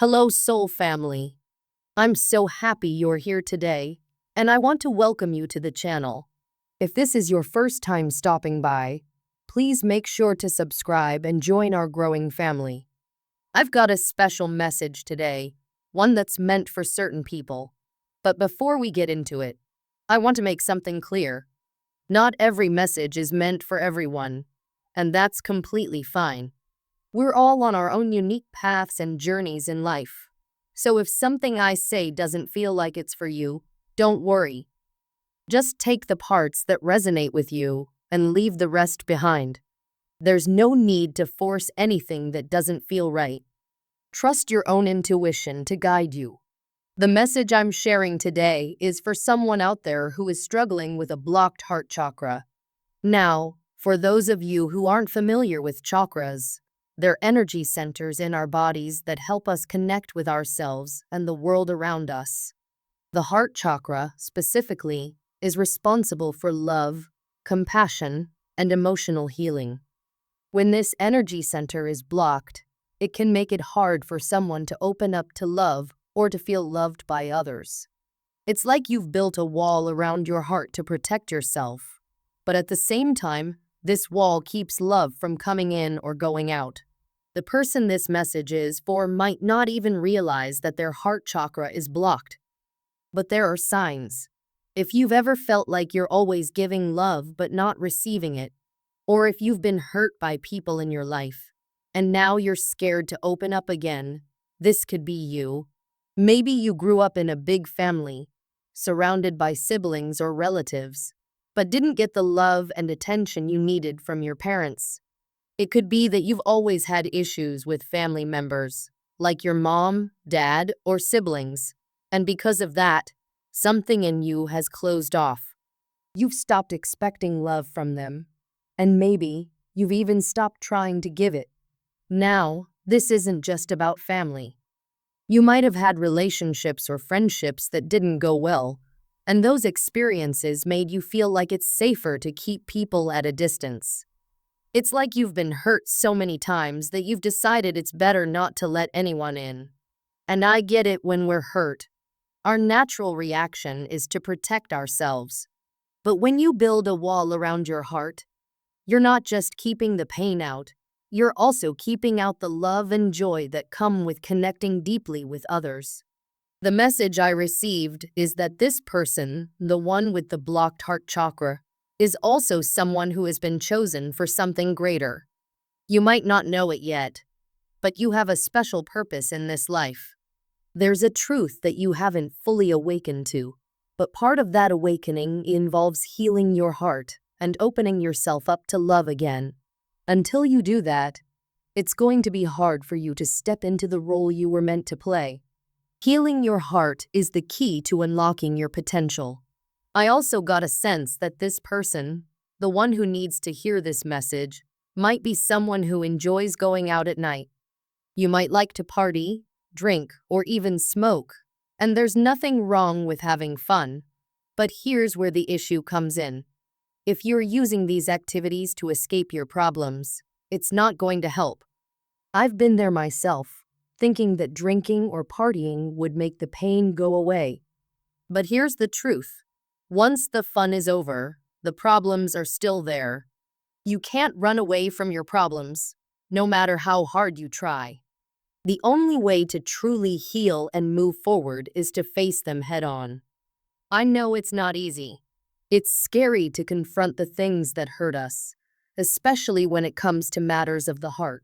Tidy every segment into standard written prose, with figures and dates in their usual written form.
Hello, Soul Family. I'm so happy you're here today, and I want to welcome you to the channel. If this is your first time stopping by, please make sure to subscribe and join our growing family. I've got a special message today, one that's meant for certain people. But before we get into it, I want to make something clear. Not every message is meant for everyone, and that's completely fine. We're all on our own unique paths and journeys in life. So if something I say doesn't feel like it's for you, don't worry. Just take the parts that resonate with you and leave the rest behind. There's no need to force anything that doesn't feel right. Trust your own intuition to guide you. The message I'm sharing today is for someone out there who is struggling with a blocked heart chakra. Now, for those of you who aren't familiar with chakras, they're energy centers in our bodies that help us connect with ourselves and the world around us. The heart chakra, specifically, is responsible for love, compassion, and emotional healing. When this energy center is blocked, it can make it hard for someone to open up to love or to feel loved by others. It's like you've built a wall around your heart to protect yourself, but at the same time, this wall keeps love from coming in or going out. The person this message is for might not even realize that their heart chakra is blocked. But there are signs. If you've ever felt like you're always giving love but not receiving it, or if you've been hurt by people in your life, and now you're scared to open up again, this could be you. Maybe you grew up in a big family, surrounded by siblings or relatives, but didn't get the love and attention you needed from your parents. It could be that you've always had issues with family members, like your mom, dad, or siblings, and because of that, something in you has closed off. You've stopped expecting love from them, and maybe you've even stopped trying to give it. Now, this isn't just about family. You might have had relationships or friendships that didn't go well, and those experiences made you feel like it's safer to keep people at a distance. It's like you've been hurt so many times that you've decided it's better not to let anyone in. And I get it. When we're hurt, our natural reaction is to protect ourselves. But when you build a wall around your heart, you're not just keeping the pain out, you're also keeping out the love and joy that come with connecting deeply with others. The message I received is that this person, the one with the blocked heart chakra, is also someone who has been chosen for something greater. You might not know it yet, but you have a special purpose in this life. There's a truth that you haven't fully awakened to, but part of that awakening involves healing your heart and opening yourself up to love again. Until you do that, it's going to be hard for you to step into the role you were meant to play. Healing your heart is the key to unlocking your potential. I also got a sense that this person, the one who needs to hear this message, might be someone who enjoys going out at night. You might like to party, drink, or even smoke, and there's nothing wrong with having fun. But here's where the issue comes in. If you're using these activities to escape your problems, it's not going to help. I've been there myself, thinking that drinking or partying would make the pain go away. But here's the truth. Once the fun is over, the problems are still there. You can't run away from your problems, no matter how hard you try. The only way to truly heal and move forward is to face them head on. I know it's not easy. It's scary to confront the things that hurt us, especially when it comes to matters of the heart.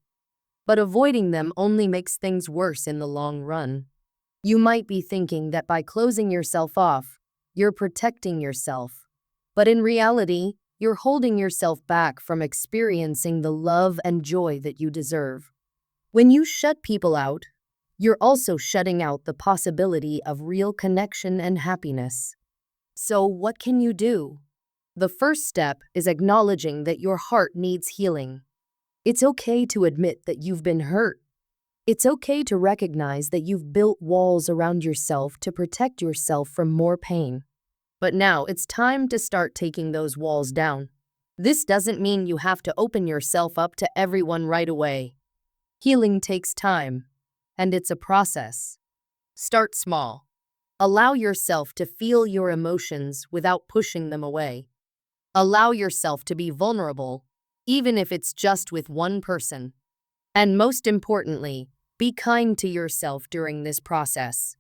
But avoiding them only makes things worse in the long run. You might be thinking that by closing yourself off, you're protecting yourself. But in reality, you're holding yourself back from experiencing the love and joy that you deserve. When you shut people out, you're also shutting out the possibility of real connection and happiness. So what can you do? The first step is acknowledging that your heart needs healing. It's okay to admit that you've been hurt. It's okay to recognize that you've built walls around yourself to protect yourself from more pain. But now it's time to start taking those walls down. This doesn't mean you have to open yourself up to everyone right away. Healing takes time. and it's a process. Start small. Allow yourself to feel your emotions without pushing them away. Allow yourself to be vulnerable, even if it's just with one person. And most importantly, be kind to yourself during this process.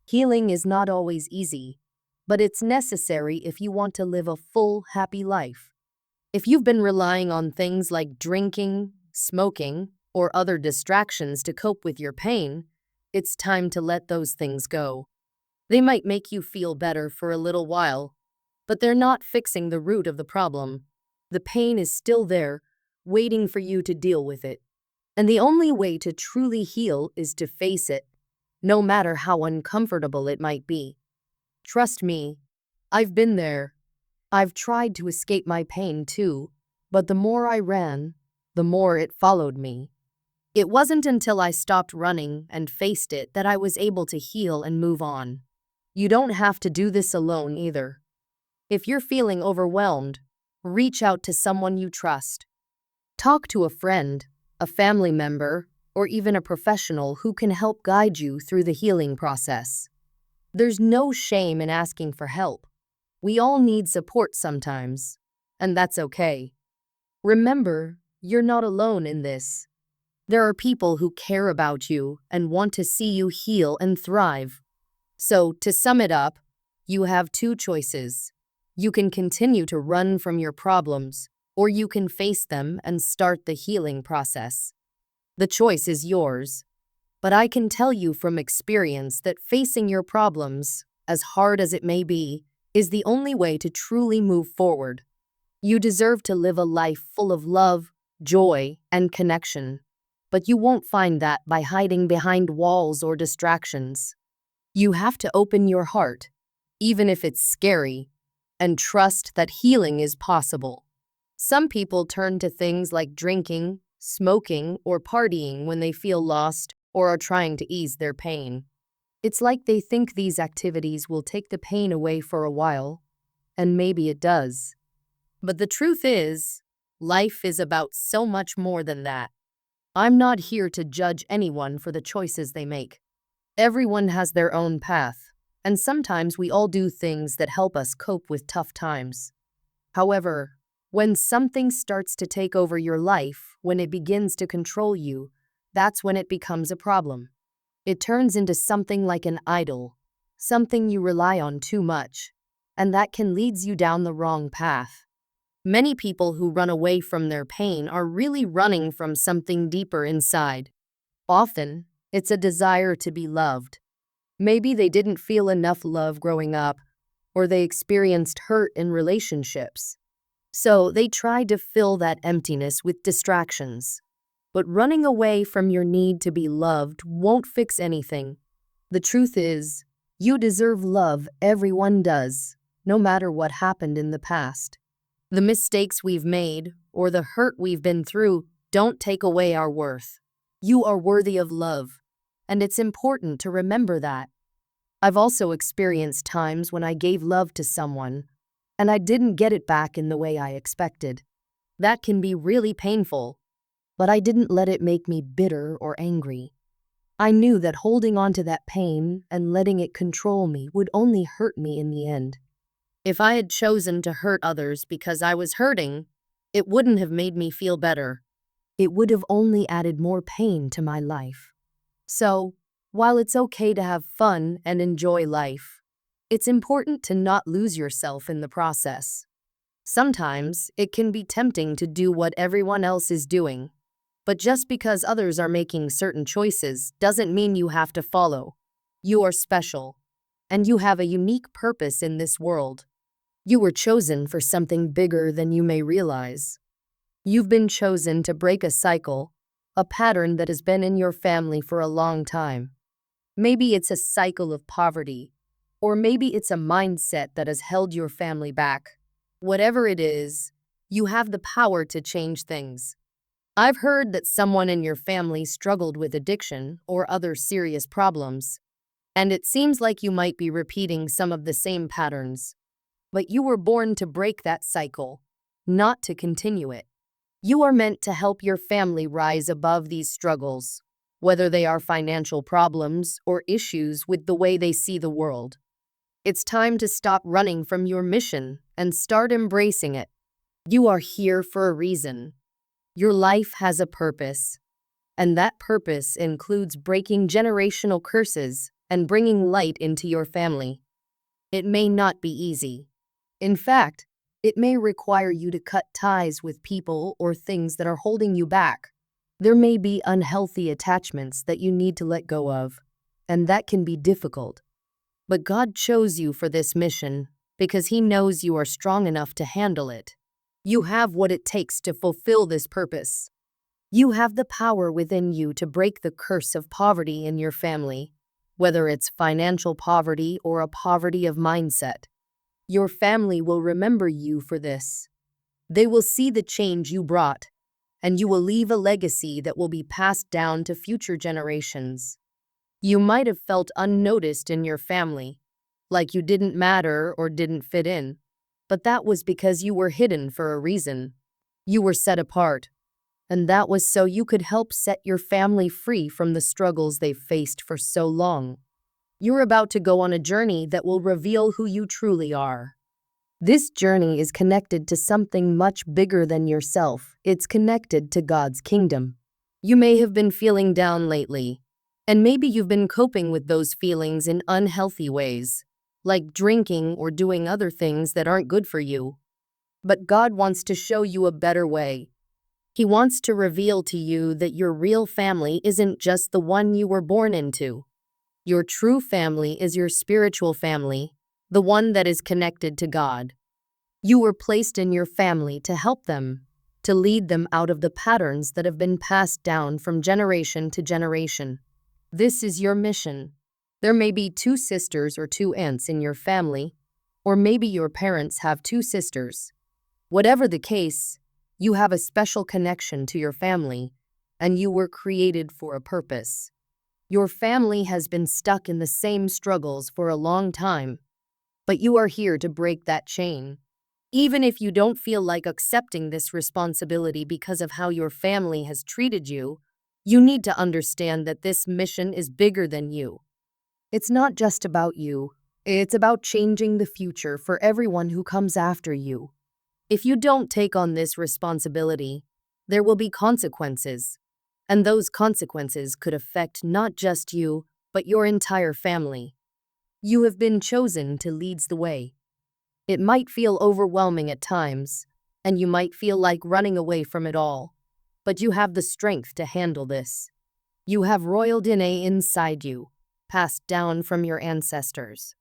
Healing is not always easy, but it's necessary if you want to live a full, happy life. If you've been relying on things like drinking, smoking, or other distractions to cope with your pain, it's time to let those things go. They might make you feel better for a little while, but they're not fixing the root of the problem. The pain is still there, waiting for you to deal with it. And the only way to truly heal is to face it, no matter how uncomfortable it might be. Trust me, I've been there. I've tried to escape my pain too, but the more I ran, the more it followed me. It wasn't until I stopped running and faced it that I was able to heal and move on. You don't have to do this alone either. If you're feeling overwhelmed, reach out to someone you trust. Talk to a friend, a family member, or even a professional who can help guide you through the healing process. There's no shame in asking for help. We all need support sometimes, and that's okay. Remember, you're not alone in this. There are people who care about you and want to see you heal and thrive. So, to sum it up, you have two choices. You can continue to run from your problems, or you can face them and start the healing process. The choice is yours. But I can tell you from experience that facing your problems, as hard as it may be, is the only way to truly move forward. You deserve to live a life full of love, joy, and connection. But you won't find that by hiding behind walls or distractions. You have to open your heart, even if it's scary, and trust that healing is possible. Some people turn to things like drinking, smoking, or partying when they feel lost or are trying to ease their pain. It's like they think these activities will take the pain away for a while, and maybe it does. But the truth is, life is about so much more than that. I'm not here to judge anyone for the choices they make. Everyone has their own path, and sometimes we all do things that help us cope with tough times. However, when something starts to take over your life, when it begins to control you, that's when it becomes a problem. It turns into something like an idol, something you rely on too much, and that can lead you down the wrong path. Many people who run away from their pain are really running from something deeper inside. Often, it's a desire to be loved. Maybe they didn't feel enough love growing up, or they experienced hurt in relationships. So they try to fill that emptiness with distractions. But running away from your need to be loved won't fix anything. The truth is, you deserve love, everyone does, no matter what happened in the past. The mistakes we've made, or the hurt we've been through, don't take away our worth. You are worthy of love, and it's important to remember that. I've also experienced times when I gave love to someone, and I didn't get it back in the way I expected. That can be really painful, but I didn't let it make me bitter or angry. I knew that holding on to that pain and letting it control me would only hurt me in the end. If I had chosen to hurt others because I was hurting, it wouldn't have made me feel better. It would have only added more pain to my life. So, while it's okay to have fun and enjoy life, it's important to not lose yourself in the process. Sometimes, it can be tempting to do what everyone else is doing. But just because others are making certain choices doesn't mean you have to follow. You are special, and you have a unique purpose in this world. You were chosen for something bigger than you may realize. You've been chosen to break a cycle, a pattern that has been in your family for a long time. Maybe it's a cycle of poverty, or maybe it's a mindset that has held your family back. Whatever it is, you have the power to change things. I've heard that someone in your family struggled with addiction or other serious problems, and it seems like you might be repeating some of the same patterns. But you were born to break that cycle, not to continue it. You are meant to help your family rise above these struggles. whether they are financial problems or issues with the way they see the world. It's time to stop running from your mission and start embracing it. You are here for a reason. Your life has a purpose, and that purpose includes breaking generational curses and bringing light into your family. It may not be easy. In fact, it may require you to cut ties with people or things that are holding you back. There may be unhealthy attachments that you need to let go of, and that can be difficult. But God chose you for this mission because He knows you are strong enough to handle it. You have what it takes to fulfill this purpose. You have the power within you to break the curse of poverty in your family, whether it's financial poverty or a poverty of mindset. Your family will remember you for this. They will see the change you brought, and you will leave a legacy that will be passed down to future generations. You might have felt unnoticed in your family, like you didn't matter or didn't fit in, but that was because you were hidden for a reason. You were set apart, and that was so you could help set your family free from the struggles they've faced for so long. You're about to go on a journey that will reveal who you truly are. This journey is connected to something much bigger than yourself. It's connected to God's kingdom. You may have been feeling down lately, and maybe you've been coping with those feelings in unhealthy ways, like drinking or doing other things that aren't good for you. But God wants to show you a better way. He wants to reveal to you that your real family isn't just the one you were born into. Your true family is your spiritual family, the one that is connected to God. You were placed in your family to help them, to lead them out of the patterns that have been passed down from generation to generation. This is your mission. There may be 2 sisters or 2 aunts in your family, or maybe your parents have 2 sisters. Whatever the case, you have a special connection to your family, and you were created for a purpose. Your family has been stuck in the same struggles for a long time, but you are here to break that chain. Even if you don't feel like accepting this responsibility because of how your family has treated you, you need to understand that this mission is bigger than you. It's not just about you. It's about changing the future for everyone who comes after you. If you don't take on this responsibility, there will be consequences. And those consequences could affect not just you, but your entire family. You have been chosen to lead the way. It might feel overwhelming at times, and you might feel like running away from it all, but you have the strength to handle this. You have royal DNA inside you, passed down from your ancestors.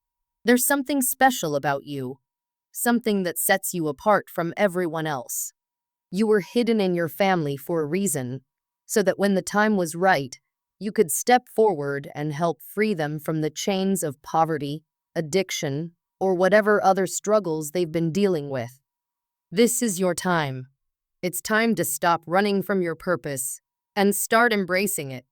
There's something special about you, something that sets you apart from everyone else. You were hidden in your family for a reason, so that when the time was right, you could step forward and help free them from the chains of poverty, addiction, or whatever other struggles they've been dealing with. This is your time. It's time to stop running from your purpose and start embracing it.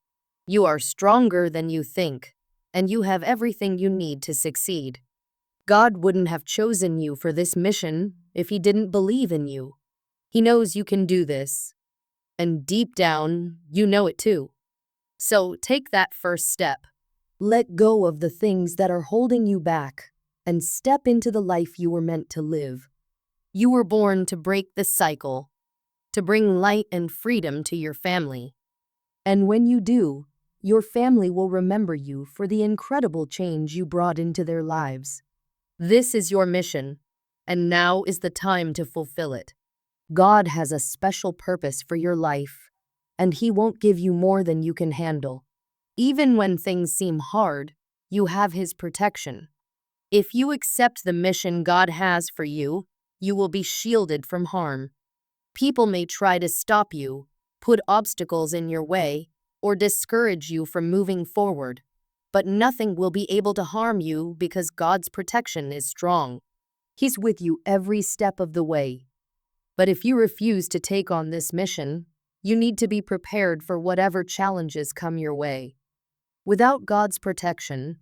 You are stronger than you think, and you have everything you need to succeed. God wouldn't have chosen you for this mission if He didn't believe in you. He knows you can do this, and deep down, you know it too. So take that first step. Let go of the things that are holding you back and step into the life you were meant to live. You were born to break the cycle, to bring light and freedom to your family. And when you do, your family will remember you for the incredible change you brought into their lives. This is your mission, and now is the time to fulfill it. God has a special purpose for your life, and He won't give you more than you can handle. Even when things seem hard, you have His protection. If you accept the mission God has for you, you will be shielded from harm. People may try to stop you, put obstacles in your way, or discourage you from moving forward, but nothing will be able to harm you because God's protection is strong. He's with you every step of the way. But if you refuse to take on this mission, you need to be prepared for whatever challenges come your way. Without God's protection,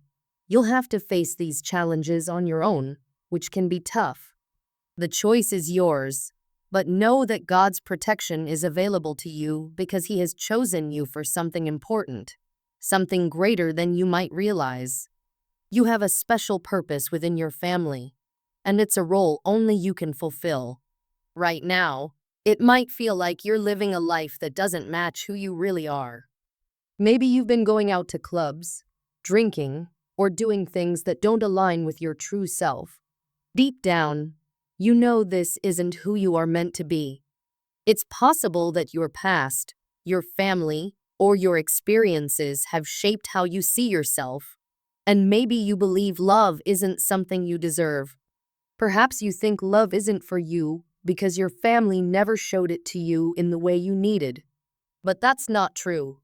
you'll have to face these challenges on your own, which can be tough. The choice is yours. But know that God's protection is available to you because He has chosen you for something important, something greater than you might realize. You have a special purpose within your family, and it's a role only you can fulfill. Right now, it might feel like you're living a life that doesn't match who you really are. Maybe you've been going out to clubs, drinking, or doing things that don't align with your true self. Deep down, you know this isn't who you are meant to be. It's possible that your past, your family, or your experiences have shaped how you see yourself, and maybe you believe love isn't something you deserve. Perhaps you think love isn't for you because your family never showed it to you in the way you needed. But that's not true.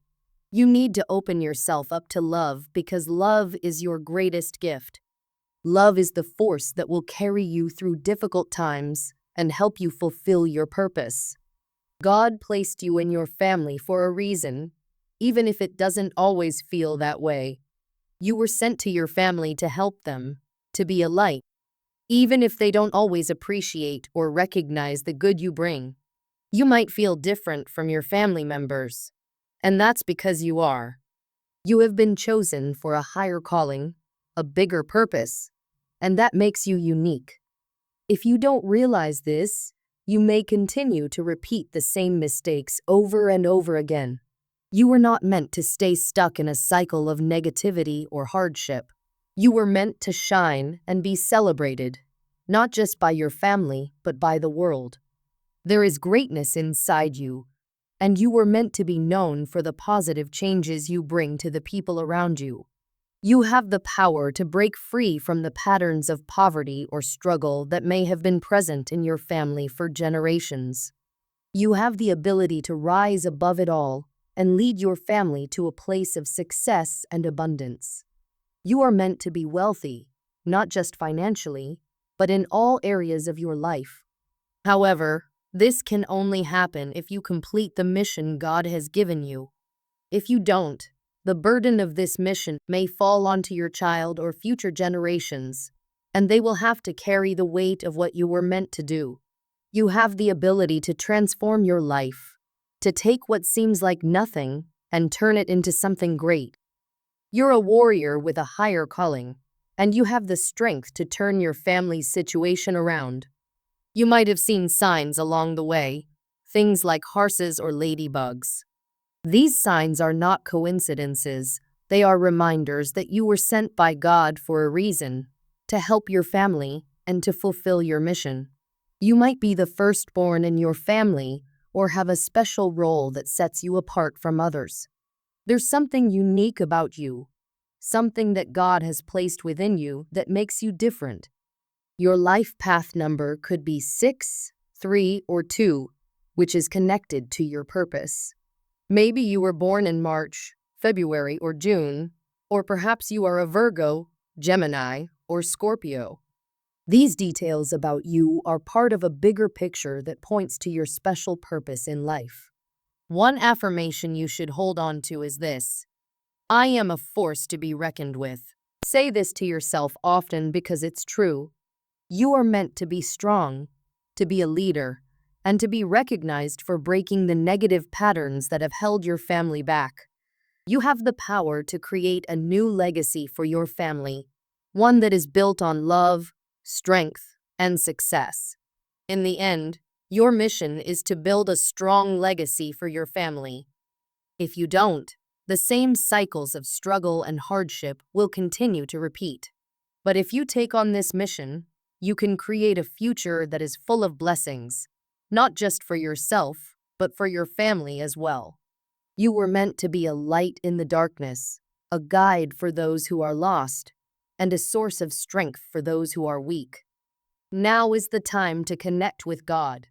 You need to open yourself up to love because love is your greatest gift. Love is the force that will carry you through difficult times and help you fulfill your purpose. God placed you in your family for a reason, even if it doesn't always feel that way. You were sent to your family to help them, to be a light, even if they don't always appreciate or recognize the good you bring. You might feel different from your family members, and that's because you are. You have been chosen for a higher calling, a bigger purpose, and that makes you unique. If you don't realize this, you may continue to repeat the same mistakes over and over again. You were not meant to stay stuck in a cycle of negativity or hardship. You were meant to shine and be celebrated, not just by your family, but by the world. There is greatness inside you, and you were meant to be known for the positive changes you bring to the people around you. You have the power to break free from the patterns of poverty or struggle that may have been present in your family for generations. You have the ability to rise above it all and lead your family to a place of success and abundance. You are meant to be wealthy, not just financially, but in all areas of your life. However, this can only happen if you complete the mission God has given you. If you don't, the burden of this mission may fall onto your child or future generations, and they will have to carry the weight of what you were meant to do. You have the ability to transform your life, to take what seems like nothing and turn it into something great. You're a warrior with a higher calling, and you have the strength to turn your family's situation around. You might have seen signs along the way, things like horses or ladybugs. These signs are not coincidences. They are reminders that you were sent by God for a reason, to help your family and to fulfill your mission. You might be the firstborn in your family or have a special role that sets you apart from others. There's something unique about you, something that God has placed within you that makes you different. Your life path number could be 6, 3, or 2, which is connected to your purpose. Maybe you were born in March, February, or June, or perhaps you are a Virgo, Gemini, or Scorpio. These details about you are part of a bigger picture that points to your special purpose in life. One affirmation you should hold on to is this: I am a force to be reckoned with. Say this to yourself often because it's true. You are meant to be strong, to be a leader, and to be recognized for breaking the negative patterns that have held your family back. You have the power to create a new legacy for your family, one that is built on love, strength, and success. In the end, your mission is to build a strong legacy for your family. If you don't, the same cycles of struggle and hardship will continue to repeat. But if you take on this mission, you can create a future that is full of blessings, not just for yourself, but for your family as well. You were meant to be a light in the darkness, a guide for those who are lost, and a source of strength for those who are weak. Now is the time to connect with God.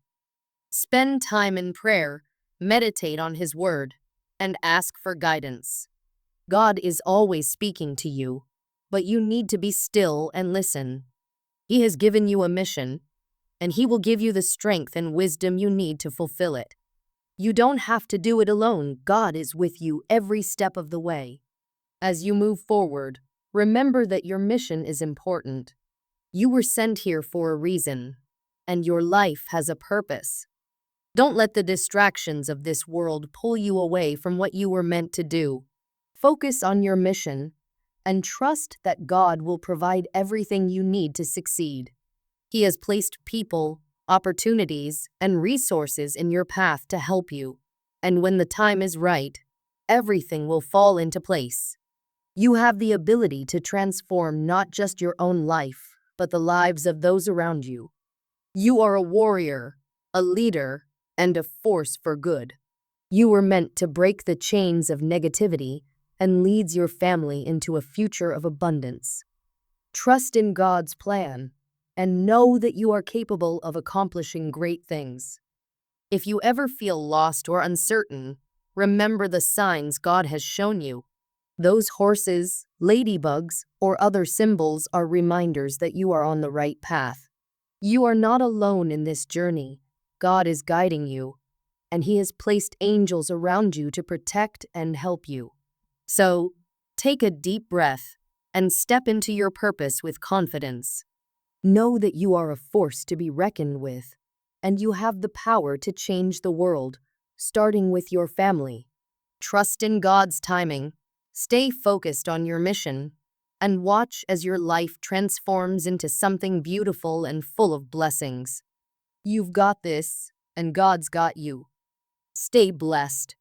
Spend time in prayer, meditate on His Word, and ask for guidance. God is always speaking to you, but you need to be still and listen. He has given you a mission, and He will give you the strength and wisdom you need to fulfill it. You don't have to do it alone. God is with you every step of the way. As you move forward, remember that your mission is important. You were sent here for a reason, and your life has a purpose. Don't let the distractions of this world pull you away from what you were meant to do. Focus on your mission and trust that God will provide everything you need to succeed. He has placed people, opportunities, and resources in your path to help you. And when the time is right, everything will fall into place. You have the ability to transform not just your own life, but the lives of those around you. You are a warrior, a leader, and a force for good. You were meant to break the chains of negativity and leads your family into a future of abundance. Trust in God's plan and know that you are capable of accomplishing great things. If you ever feel lost or uncertain, remember the signs God has shown you. Those horses, ladybugs, or other symbols are reminders that you are on the right path. You are not alone in this journey. God is guiding you, and He has placed angels around you to protect and help you. So, take a deep breath and step into your purpose with confidence. Know that you are a force to be reckoned with, and you have the power to change the world, starting with your family. Trust in God's timing, stay focused on your mission, and watch as your life transforms into something beautiful and full of blessings. You've got this, and God's got you. Stay blessed.